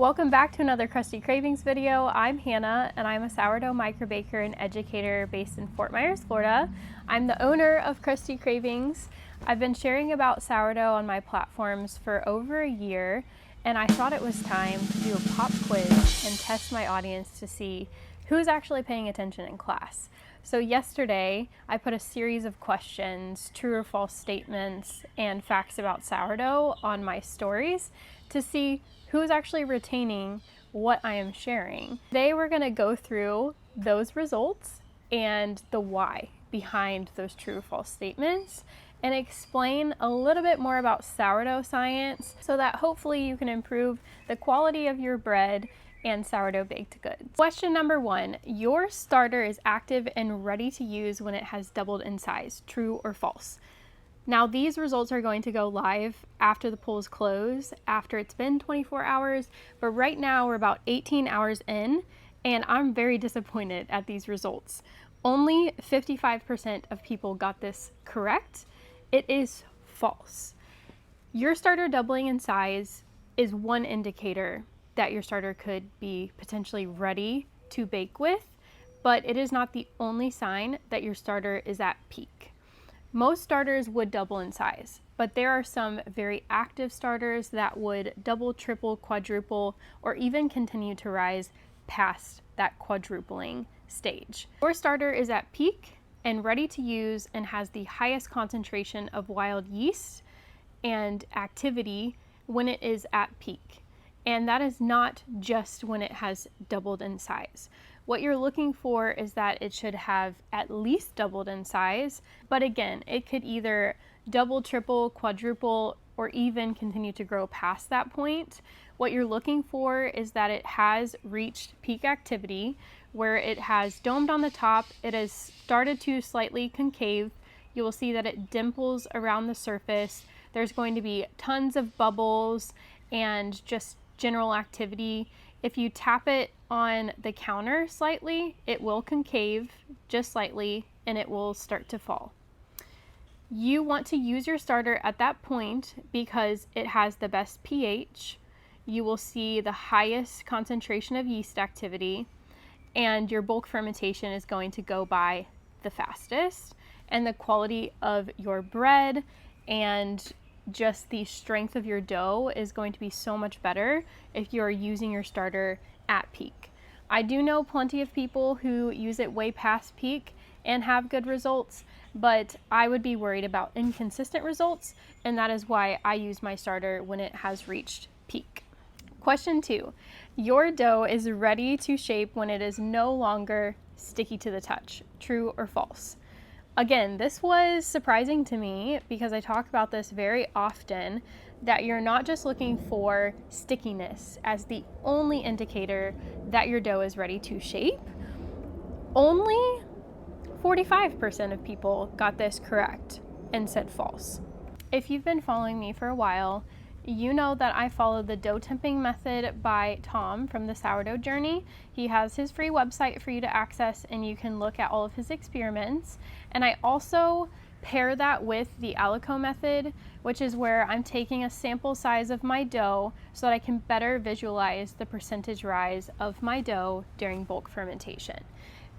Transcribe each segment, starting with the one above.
Welcome back to another Crusty Cravings video. I'm Hannah and I'm a sourdough microbaker and educator based in Fort Myers, Florida. I'm the owner of Crusty Cravings. I've been sharing about sourdough on my platforms for over a year, and I thought it was time to do a pop quiz and test my audience to see who's actually paying attention in class. So yesterday, I put a series of questions, true or false statements, and facts about sourdough on my stories to see who's actually retaining what I am sharing. Today we're going to go through those results and the why behind those true or false statements and explain a little bit more about sourdough science so that hopefully you can improve the quality of your bread and sourdough baked goods. Question number 1, your starter is active and ready to use when it has doubled in size, true or false? Now these results are going to go live after the polls close, after it's been 24 hours, but right now we're about 18 hours in, and I'm very disappointed at these results. Only 55% of people got this correct. It is false. Your starter doubling in size is one indicator that your starter could be potentially ready to bake with, but it is not the only sign that your starter is at peak. Most starters would double in size, but there are some very active starters that would double, triple, quadruple, or even continue to rise past that quadrupling stage. Your starter is at peak and ready to use and has the highest concentration of wild yeast and activity when it is at peak. And that is not just when it has doubled in size. What you're looking for is that it should have at least doubled in size, but again, it could either double, triple, quadruple, or even continue to grow past that point. What you're looking for is that it has reached peak activity, where it has domed on the top, it has started to slightly concave. You will see that it dimples around the surface. There's going to be tons of bubbles and just general activity. If you tap it on the counter slightly, it will concave just slightly and it will start to fall. You want to use your starter at that point because it has the best pH. You will see the highest concentration of yeast activity, and your bulk fermentation is going to go by the fastest, and the quality of your bread and just the strength of your dough is going to be so much better if you're using your starter at peak. I do know plenty of people who use it way past peak and have good results, but I would be worried about inconsistent results, and that is why I use my starter when it has reached peak. Question 2, your dough is ready to shape when it is no longer sticky to the touch, true or false? Again, this was surprising to me because I talk about this very often, that you're not just looking for stickiness as the only indicator that your dough is ready to shape. Only 45% of people got this correct and said false. If you've been following me for a while, you know that I follow the dough temping method by Tom from the Sourdough Journey. He has his free website for you to access and you can look at all of his experiments. And I also pair that with the aliquot method, which is where I'm taking a sample size of my dough so that I can better visualize the percentage rise of my dough during bulk fermentation.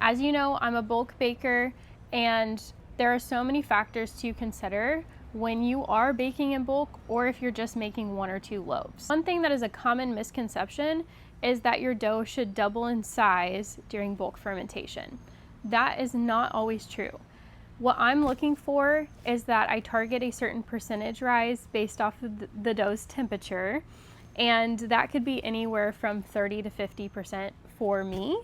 As you know, I'm a bulk baker and there are so many factors to consider when you are baking in bulk or if you're just making 1 or 2 loaves. One thing that is a common misconception is that your dough should double in size during bulk fermentation. That is not always true. What I'm looking for is that I target a certain percentage rise based off of the dough's temperature, and that could be anywhere from 30 to 50% for me.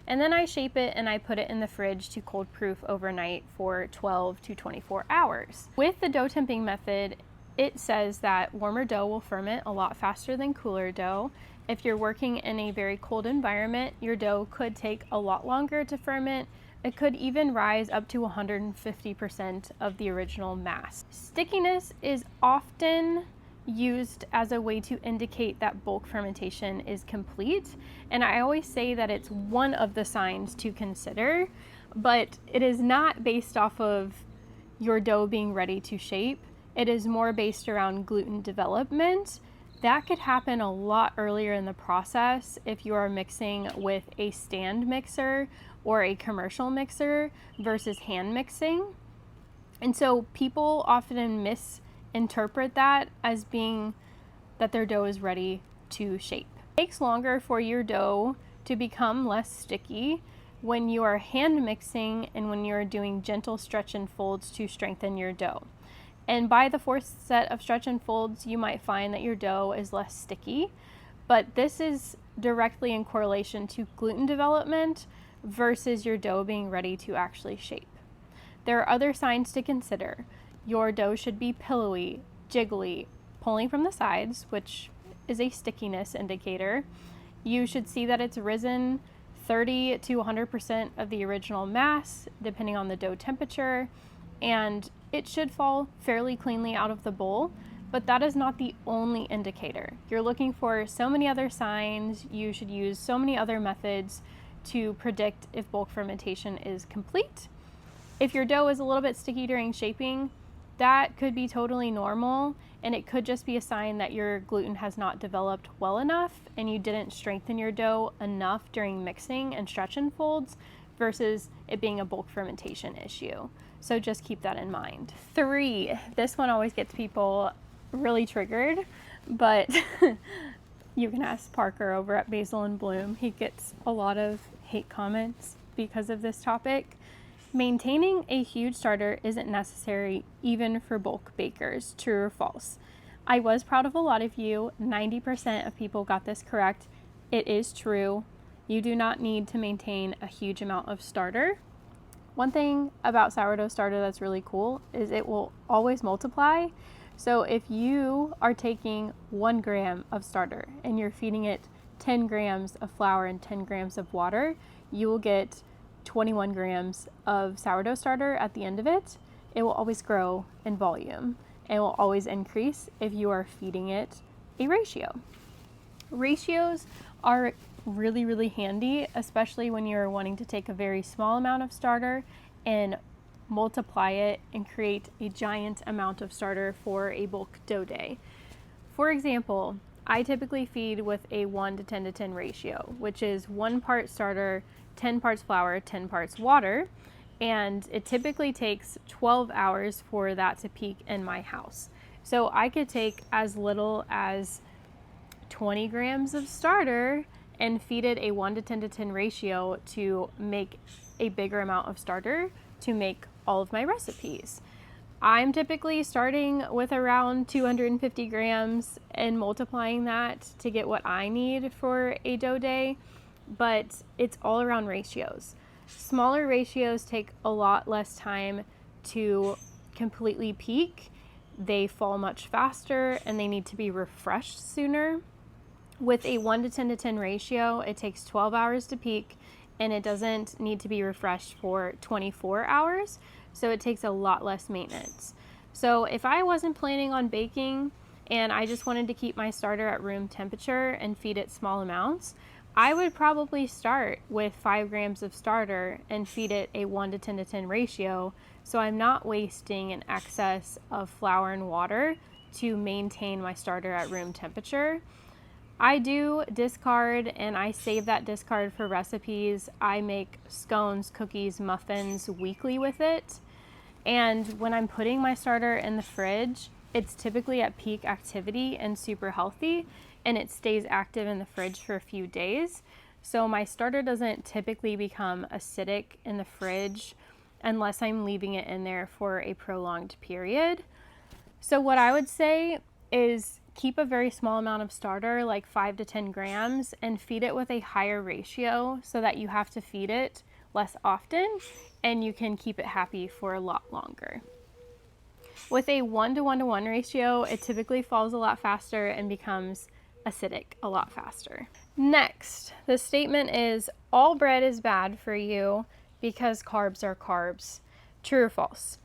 And then I shape it and I put it in the fridge to cold proof overnight for 12 to 24 hours. With the dough temping method, it says that warmer dough will ferment a lot faster than cooler dough. If you're working in a very cold environment, your dough could take a lot longer to ferment. It could even rise up to 150% of the original mass. Stickiness is often used as a way to indicate that bulk fermentation is complete, and I always say that it's one of the signs to consider, but it is not based off of your dough being ready to shape. It is more based around gluten development That could happen a lot earlier in the process if you are mixing with a stand mixer or a commercial mixer versus hand mixing. And so people often misinterpret that as being that their dough is ready to shape. It takes longer for your dough to become less sticky when you are hand mixing and when you're doing gentle stretch and folds to strengthen your dough. And by the fourth set of stretch and folds, you might find that your dough is less sticky, but this is directly in correlation to gluten development versus your dough being ready to actually shape. There are other signs to consider. Your dough should be pillowy, jiggly, pulling from the sides, which is a stickiness indicator. You should see that it's risen 30 to 100% of the original mass, depending on the dough temperature, and it should fall fairly cleanly out of the bowl, but that is not the only indicator. You're looking for so many other signs. You should use so many other methods to predict if bulk fermentation is complete. If your dough is a little bit sticky during shaping, that could be totally normal, and it could just be a sign that your gluten has not developed well enough and you didn't strengthen your dough enough during mixing and stretch and folds versus it being a bulk fermentation issue. So just keep that in mind. 3, this one always gets people really triggered, but you can ask Parker over at Basil and Bloom. He gets a lot of hate comments because of this topic. Maintaining a huge starter isn't necessary even for bulk bakers. True or false? I was proud of a lot of you. 90% of people got this correct. It is true. You do not need to maintain a huge amount of starter. One thing about sourdough starter that's really cool is it will always multiply. So if you are taking 1 gram of starter and you're feeding it 10 grams of flour and 10 grams of water, you will get 21 grams of sourdough starter at the end of it. It will always grow in volume and will always increase if you are feeding it a ratio. Ratios are really, really handy, especially when you're wanting to take a very small amount of starter and multiply it and create a giant amount of starter for a bulk dough day. For example, I typically feed with a 1 to 10 to 10 ratio, which is 1 part starter, 10 parts flour, 10 parts water, and it typically takes 12 hours for that to peak in my house. So I could take as little as 20 grams of starter and feed it a 1 to 10 to 10 ratio to make a bigger amount of starter to make all of my recipes. I'm typically starting with around 250 grams and multiplying that to get what I need for a dough day, but it's all around ratios. Smaller ratios take a lot less time to completely peak. They fall much faster and they need to be refreshed sooner. With a 1 to 10 to 10 ratio, it takes 12 hours to peak and it doesn't need to be refreshed for 24 hours. So it takes a lot less maintenance. So if I wasn't planning on baking and I just wanted to keep my starter at room temperature and feed it small amounts, I would probably start with 5 grams of starter and feed it a 1 to 10 to 10 ratio. So I'm not wasting an excess of flour and water to maintain my starter at room temperature. I do discard and I save that discard for recipes. I make scones, cookies, muffins weekly with it. And when I'm putting my starter in the fridge, it's typically at peak activity and super healthy, and it stays active in the fridge for a few days. So my starter doesn't typically become acidic in the fridge unless I'm leaving it in there for a prolonged period. So what I would say is keep a very small amount of starter, like 5 to 10 grams, and feed it with a higher ratio so that you have to feed it less often and you can keep it happy for a lot longer. With a 1 to 1 to 1 ratio, it typically falls a lot faster and becomes acidic a lot faster. Next, the statement is all bread is bad for you because carbs are carbs. True or false?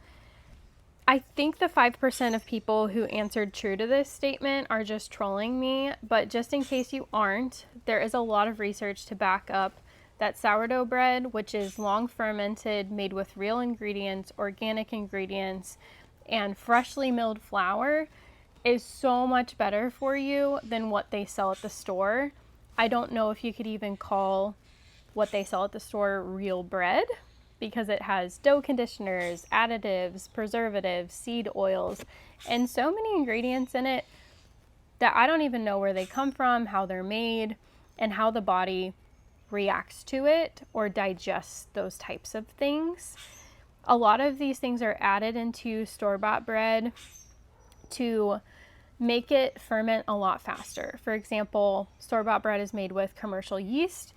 I think the 5% of people who answered true to this statement are just trolling me, but just in case you aren't, there is a lot of research to back up that sourdough bread, which is long fermented, made with real ingredients, organic ingredients, and freshly milled flour, is so much better for you than what they sell at the store. I don't know if you could even call what they sell at the store real bread, because it has dough conditioners, additives, preservatives, seed oils, and so many ingredients in it that I don't even know where they come from, how they're made, and how the body reacts to it or digests those types of things. A lot of these things are added into store-bought bread to make it ferment a lot faster. For example, store-bought bread is made with commercial yeast.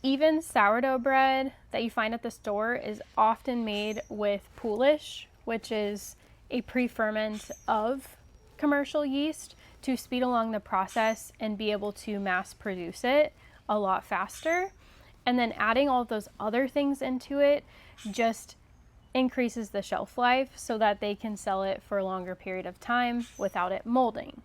Even sourdough bread that you find at the store is often made with Polish, which is a pre-ferment of commercial yeast to speed along the process and be able to mass produce it a lot faster. And then adding all of those other things into it just increases the shelf life so that they can sell it for a longer period of time without it molding.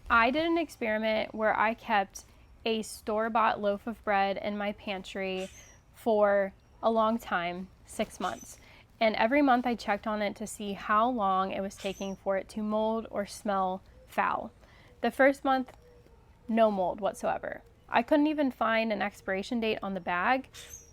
I did an experiment where I kept a store-bought loaf of bread in my pantry for a long time, 6 months. And every month I checked on it to see how long it was taking for it to mold or smell foul. The first month, no mold whatsoever. I couldn't even find an expiration date on the bag,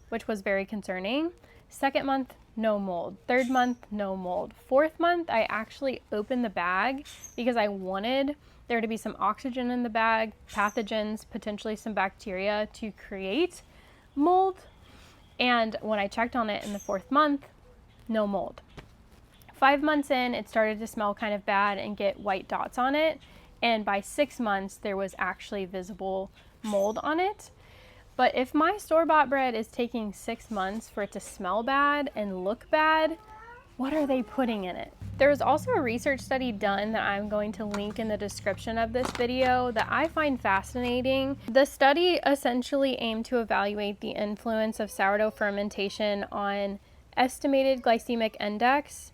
which was very concerning. Second month, no mold. Third month, no mold. Fourth month, I actually opened the bag because I wanted there to be some oxygen in the bag, pathogens, potentially some bacteria to create mold. And when I checked on it in the fourth month, no mold. 5 months in, it started to smell kind of bad and get white dots on it. And by 6 months, there was actually visible mold on it. But if my store-bought bread is taking 6 months for it to smell bad and look bad, what are they putting in it? There was also a research study done that I'm going to link in the description of this video that I find fascinating. The study essentially aimed to evaluate the influence of sourdough fermentation on estimated glycemic index,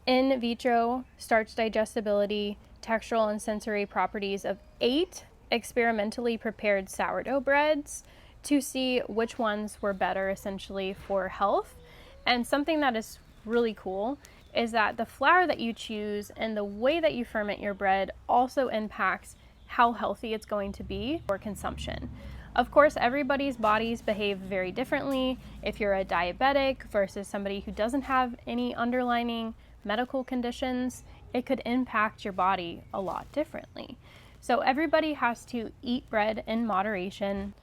in vitro starch digestibility, textural and sensory properties of 8 experimentally prepared sourdough breads to see which ones were better essentially for health. And something that is really cool is that the flour that you choose and the way that you ferment your bread also impacts how healthy it's going to be for consumption. Of course, everybody's bodies behave very differently. If you're a diabetic versus somebody who doesn't have any underlying medical conditions, it could impact your body a lot differently. So everybody has to eat bread in moderation.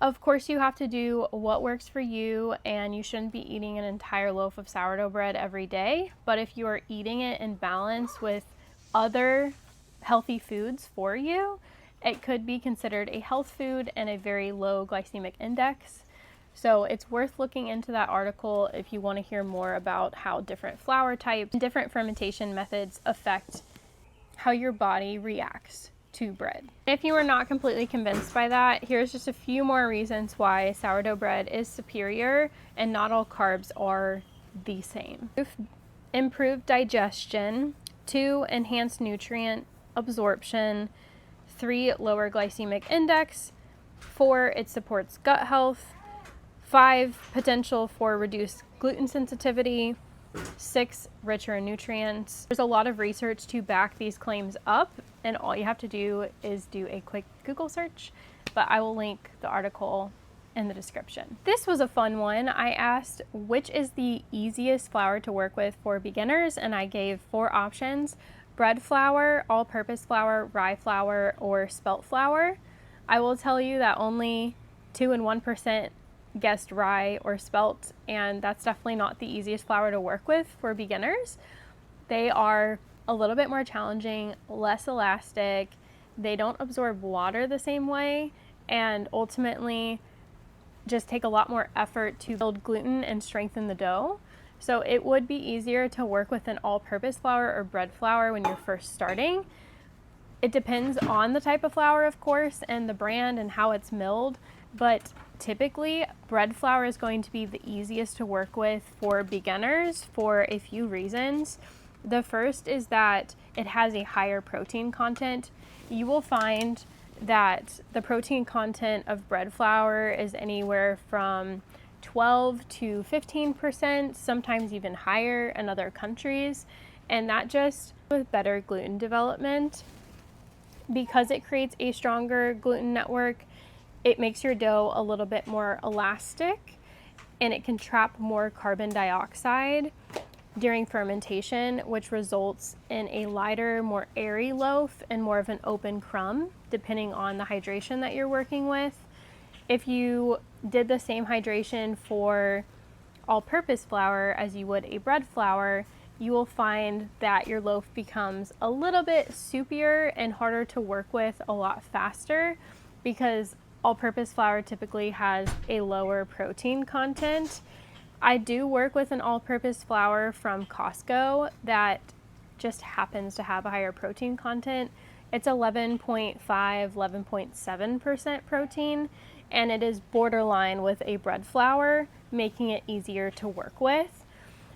Of course, you have to do what works for you, and you shouldn't be eating an entire loaf of sourdough bread every day. But if you are eating it in balance with other healthy foods for you, it could be considered a health food and a very low glycemic index. So it's worth looking into that article if you want to hear more about how different flour types and different fermentation methods affect how your body reacts to bread. If you are not completely convinced by that, here's just a few more reasons why sourdough bread is superior and not all carbs are the same. Improved digestion, 2, enhanced nutrient absorption, 3, lower glycemic index, 4, it supports gut health, 5, potential for reduced gluten sensitivity, 6, richer in nutrients. There's a lot of research to back these claims up, and all you have to do is do a quick Google search, but I will link the article in the description. This was a fun one. I asked which is the easiest flour to work with for beginners, and I gave 4 options: bread flour, all-purpose flour, rye flour, or spelt flour. I will tell you that only 2 and 1% guessed rye or spelt, and that's definitely not the easiest flour to work with for beginners. They are a little bit more challenging, less elastic, they don't absorb water the same way, and ultimately just take a lot more effort to build gluten and strengthen the dough. So it would be easier to work with an all-purpose flour or bread flour when you're first starting. It depends on the type of flour, of course, and the brand and how it's milled, but typically bread flour is going to be the easiest to work with for beginners for a few reasons. The first is that it has a higher protein content. You will find that the protein content of bread flour is anywhere from 12 to 15%, sometimes even higher in other countries. and that just with better gluten development. Because it creates a stronger gluten network, it makes your dough a little bit more elastic, and it can trap more carbon dioxide during fermentation, which results in a lighter, more airy loaf and more of an open crumb, depending on the hydration that you're working with. If you did the same hydration for all-purpose flour as you would a bread flour, you will find that your loaf becomes a little bit soupier and harder to work with a lot faster, because all-purpose flour typically has a lower protein content. I do work with an all-purpose flour from Costco that just happens to have a higher protein content. It's 11.5, 11.7% protein, and it is borderline with a bread flour, making it easier to work with.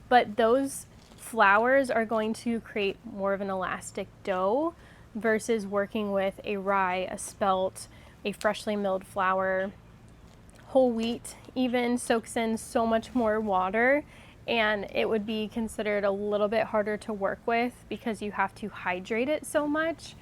But those flours are going to create more of an elastic dough versus working with a rye, a spelt, a freshly milled flour. Whole wheat even soaks in so much more water, and it would be considered a little bit harder to work with because you have to hydrate it so much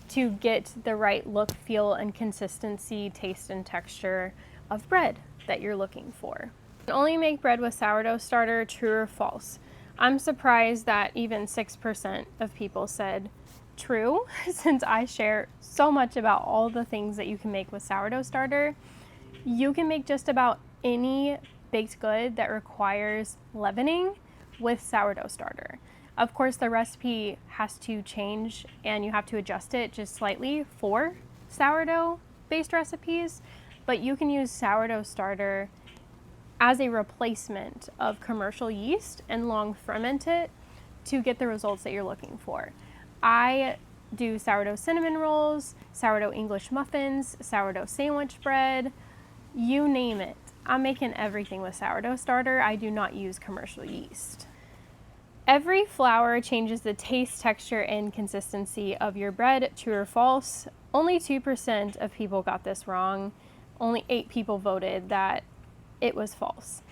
to get the right look, feel, and consistency, taste, and texture of bread that you're looking for. You can only make bread with sourdough starter, true or false? I'm surprised that even 6% of people said true, since I share so much about all the things that you can make with sourdough starter. You can make just about any baked good that requires leavening with sourdough starter. Of course, the recipe has to change and you have to adjust it just slightly for sourdough-based recipes, but you can use sourdough starter as a replacement of commercial yeast and long ferment it to get the results that you're looking for. I do sourdough cinnamon rolls, sourdough English muffins, sourdough sandwich bread, you name it. I'm making everything with sourdough starter. I do not use commercial yeast. Every flour changes the taste, texture, and consistency of your bread, true or false? Only 2% of people got this wrong. Only 8 people voted that it was false.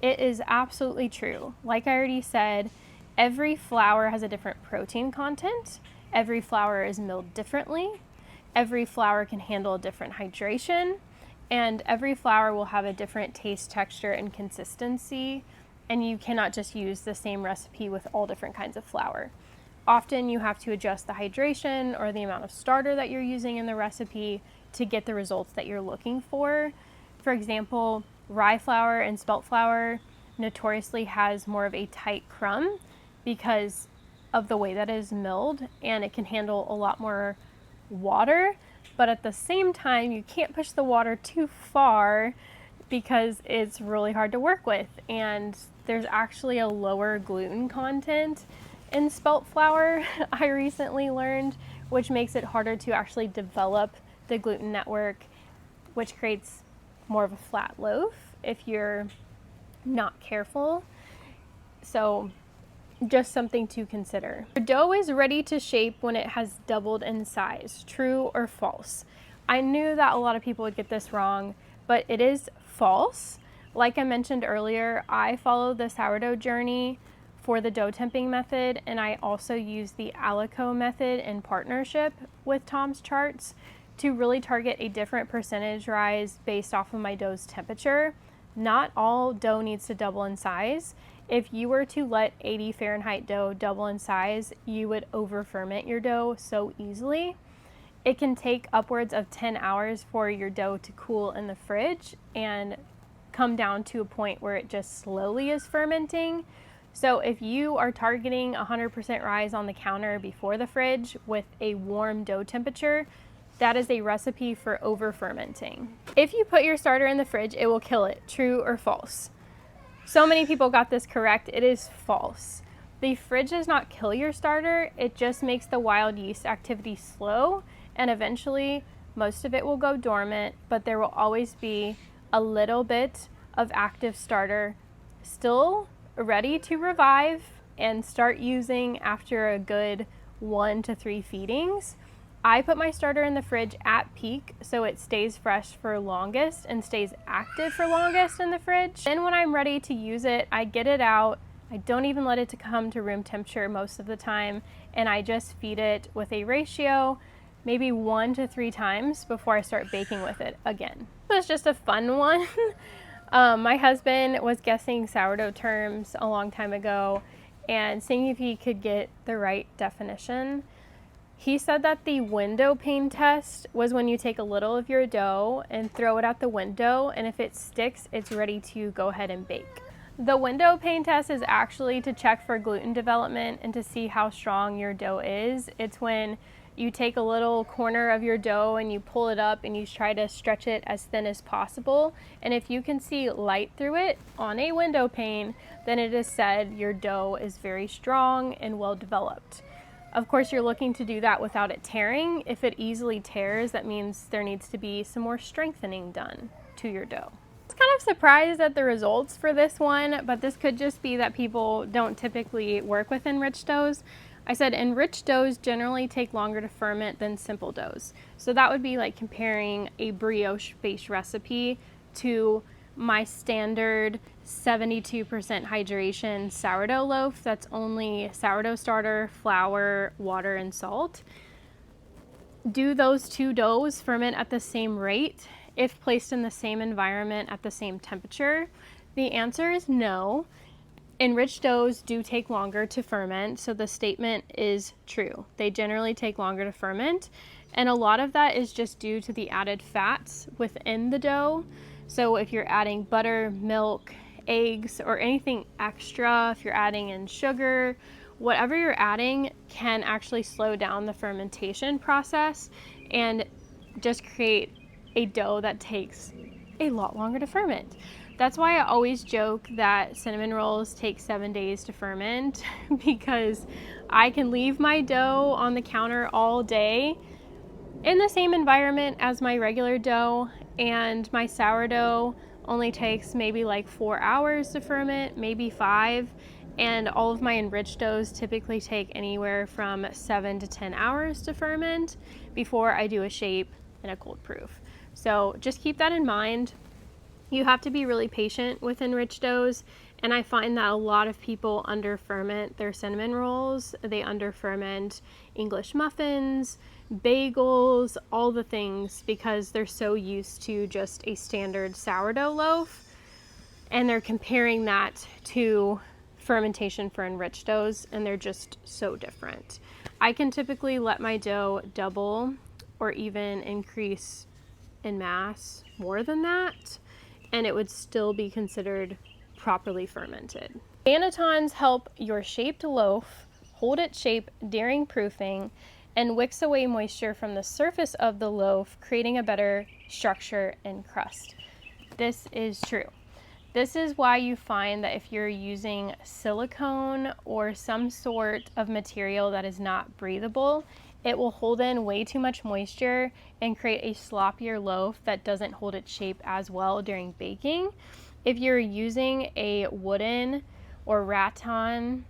It is absolutely true. Like I already said, every flour has a different protein content. Every flour is milled differently. Every flour can handle a different hydration. And every flour will have a different taste, texture, and consistency, and you cannot just use the same recipe with all different kinds of flour. Often you have to adjust the hydration or the amount of starter that you're using in the recipe to get the results that you're looking for. For example, rye flour and spelt flour notoriously has more of a tight crumb because of the way that it is milled, and it can handle a lot more water. But at the same time, you can't push the water too far because it's really hard to work with. And there's actually a lower gluten content in spelt flour, I recently learned, which makes it harder to actually develop the gluten network, which creates more of a flat loaf if you're not careful. So just something to consider. Your dough is ready to shape when it has doubled in size, true or false? I knew that a lot of people would get this wrong, but it is false. Like I mentioned earlier, I follow the sourdough journey for the dough temping method, and I also use the aliquot method in partnership with Tom's Charts to really target a different percentage rise based off of my dough's temperature. Not all dough needs to double in size. If you were to let 80 Fahrenheit dough double in size, you would over ferment your dough so easily. It can take upwards of 10 hours for your dough to cool in the fridge and come down to a point where it just slowly is fermenting. So if you are targeting 100% rise on the counter before the fridge with a warm dough temperature, that is a recipe for over fermenting. If you put your starter in the fridge, it will kill it, true or false? So many people got this correct. It is false. The fridge does not kill your starter, it just makes the wild yeast activity slow, and eventually most of it will go dormant, but there will always be a little bit of active starter still ready to revive and start using after a good 1 to 3 feedings. I put my starter in the fridge at peak so it stays fresh for longest and stays active for longest in the fridge. Then when I'm ready to use it, I get it out, I don't even let it to come to room temperature most of the time, and I just feed it with a ratio maybe 1 to 3 times before I start baking with it again. It was just a fun one. My husband was guessing sourdough terms a long time ago and seeing if he could get the right definition. He said that the window pane test was when you take a little of your dough and throw it out the window, and if it sticks, it's ready to go ahead and bake. The window pane test is actually to check for gluten development and to see how strong your dough is. It's when you take a little corner of your dough and you pull it up and you try to stretch it as thin as possible. And if you can see light through it on a window pane, then it is said your dough is very strong and well developed. Of course, you're looking to do that without it tearing. If it easily tears, that means there needs to be some more strengthening done to your dough. I was kind of surprised at the results for this one, but this could just be that people don't typically work with enriched doughs. I said enriched doughs generally take longer to ferment than simple doughs. So that would be like comparing a brioche-based recipe to my standard 72% hydration sourdough loaf that's only sourdough starter, flour, water, and salt. Do those two doughs ferment at the same rate if placed in the same environment at the same temperature? The answer is no. Enriched doughs do take longer to ferment, so the statement is true. They generally take longer to ferment, and a lot of that is just due to the added fats within the dough. So if you're adding butter, milk, eggs, or anything extra, if you're adding in sugar, whatever you're adding can actually slow down the fermentation process and just create a dough that takes a lot longer to ferment. That's why I always joke that cinnamon rolls take 7 days to ferment, because I can leave my dough on the counter all day in the same environment as my regular dough, and my sourdough only takes maybe like 4 hours to ferment, maybe 5, and all of my enriched doughs typically take anywhere from 7 to 10 hours to ferment before I do a shape and a cold proof. So just keep that in mind. You have to be really patient with enriched doughs, and I find that a lot of people under ferment their cinnamon rolls. They under ferment English muffins, bagels, all the things, because they're so used to just a standard sourdough loaf, and they're comparing that to fermentation for enriched doughs, and they're just so different. I can typically let my dough double or even increase in mass more than that, and it would still be considered properly fermented. Bannetons help your shaped loaf hold its shape during proofing and wicks away moisture from the surface of the loaf, creating a better structure and crust. This is true. This is why you find that if you're using silicone or some sort of material that is not breathable, it will hold in way too much moisture and create a sloppier loaf that doesn't hold its shape as well during baking. If you're using a wooden or rattan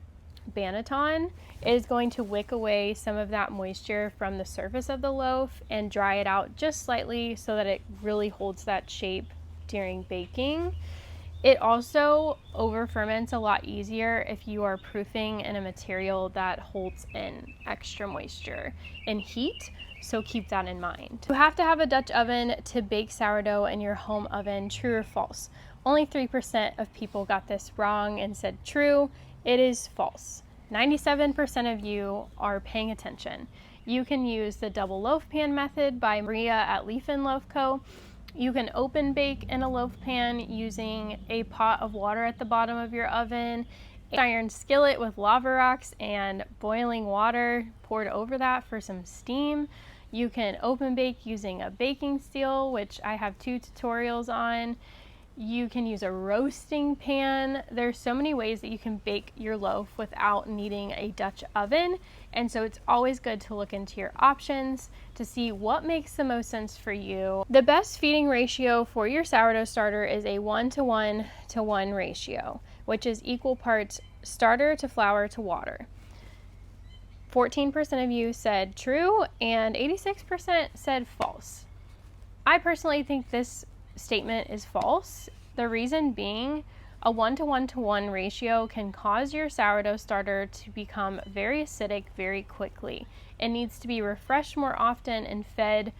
banneton, it is going to wick away some of that moisture from the surface of the loaf and dry it out just slightly so that it really holds that shape during baking. It also over ferments a lot easier if you are proofing in a material that holds in extra moisture and heat, so keep that in mind. You have to have a Dutch oven to bake sourdough in your home oven. True or false? Only 3% of people got this wrong and said true. It is false. 97% of you are paying attention. You can use the double loaf pan method by Maria at Leaf and Loaf Co. You can open bake in a loaf pan using a pot of water at the bottom of your oven, an iron skillet with lava rocks and boiling water poured over that for some steam. You can open bake using a baking steel, which I have 2 tutorials on. You can use a roasting pan. There's so many ways that you can bake your loaf without needing a Dutch oven, and so it's always good to look into your options to see what makes the most sense for you. The best feeding ratio for your sourdough starter is a 1:1:1 ratio, which is equal parts starter to flour to water. 14% of you said true and 86% said false. I personally think this statement is false. The reason being, A 1-to-1-to-1 ratio can cause your sourdough starter to become very acidic very quickly. It needs to be refreshed more often and fed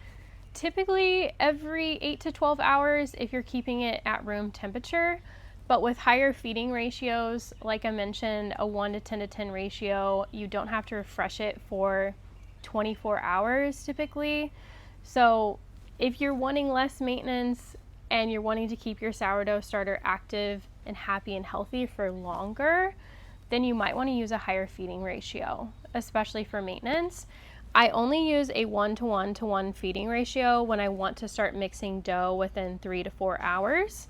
typically every 8 to 12 hours if you're keeping it at room temperature. But with higher feeding ratios, like I mentioned, a 1 to 10 to 10 ratio, you don't have to refresh it for 24 hours typically. So if you're wanting less maintenance and you're wanting to keep your sourdough starter active and happy and healthy for longer, then you might want to use a higher feeding ratio, especially for maintenance. I only use a 1-to-1-to-1 feeding ratio when I want to start mixing dough within 3 to 4 hours,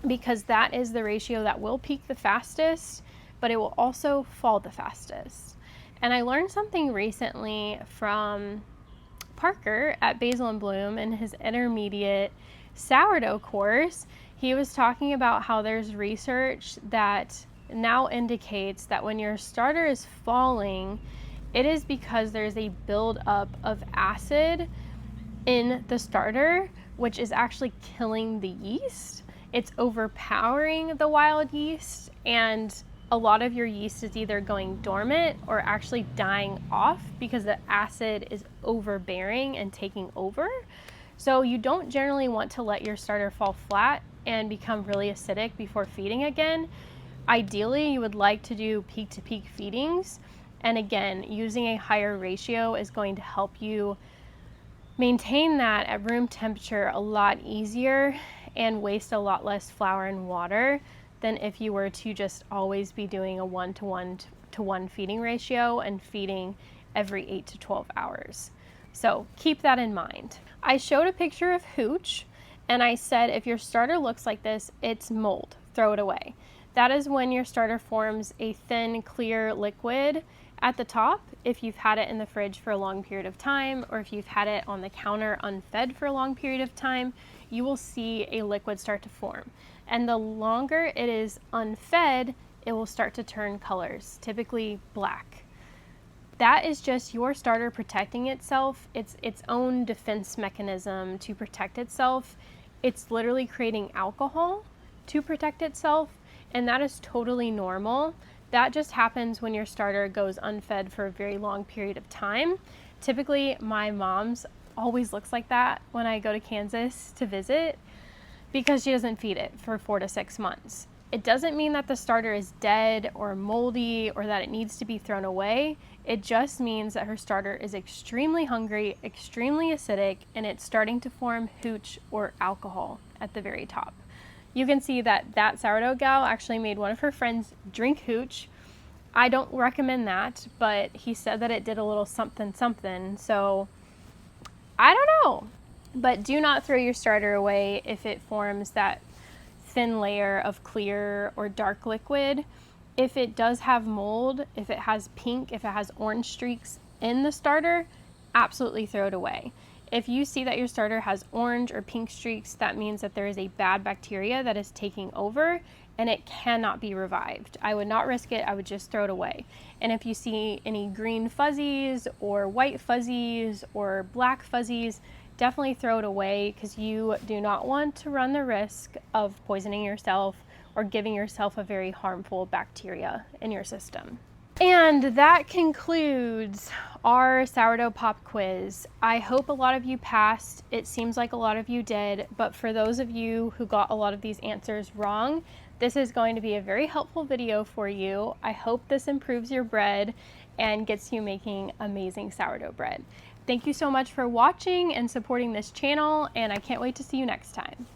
because that is the ratio that will peak the fastest, but it will also fall the fastest. And I learned something recently from Parker at Basil and Bloom in his intermediate sourdough course. He was talking about how there's research that now indicates that when your starter is falling, it is because there's a buildup of acid in the starter, which is actually killing the yeast. It's overpowering the wild yeast, and a lot of your yeast is either going dormant or actually dying off because the acid is overbearing and taking over. So you don't generally want to let your starter fall flat and become really acidic before feeding again. Ideally, you would like to do peak to peak feedings. And again, using a higher ratio is going to help you maintain that at room temperature a lot easier and waste a lot less flour and water than if you were to just always be doing a 1-to-1-to-1 feeding ratio and feeding every 8 to 12 hours. So keep that in mind. I showed a picture of hooch, and I said if your starter looks like this, it's mold. Throw it away. That is when your starter forms a thin, clear liquid at the top. If you've had it in the fridge for a long period of time, or if you've had it on the counter unfed for a long period of time, you will see a liquid start to form. And the longer it is unfed, it will start to turn colors, typically black. That is just your starter protecting itself. It's its own defense mechanism to protect itself. It's literally creating alcohol to protect itself, and that is totally normal. That just happens when your starter goes unfed for a very long period of time. Typically, my mom's always looks like that when I go to Kansas to visit because she doesn't feed it for 4 to 6 months. It doesn't mean that the starter is dead or moldy or that it needs to be thrown away. It just means that her starter is extremely hungry, extremely acidic, and it's starting to form hooch or alcohol at the very top. You can see that that sourdough gal actually made one of her friends drink hooch. I don't recommend that, but he said that it did a little something something, so I don't know. But do not throw your starter away if it forms that thin layer of clear or dark liquid. If it does have mold, if it has pink, if it has orange streaks in the starter, absolutely throw it away. If you see that your starter has orange or pink streaks, that means that there is a bad bacteria that is taking over and it cannot be revived. I would not risk it. I would just throw it away. And if you see any green fuzzies or white fuzzies or black fuzzies, definitely throw it away because you do not want to run the risk of poisoning yourself or giving yourself a very harmful bacteria in your system. And that concludes our sourdough pop quiz. I hope a lot of you passed. It seems like a lot of you did, but for those of you who got a lot of these answers wrong, this is going to be a very helpful video for you. I hope this improves your bread and gets you making amazing sourdough bread. Thank you so much for watching and supporting this channel, and I can't wait to see you next time.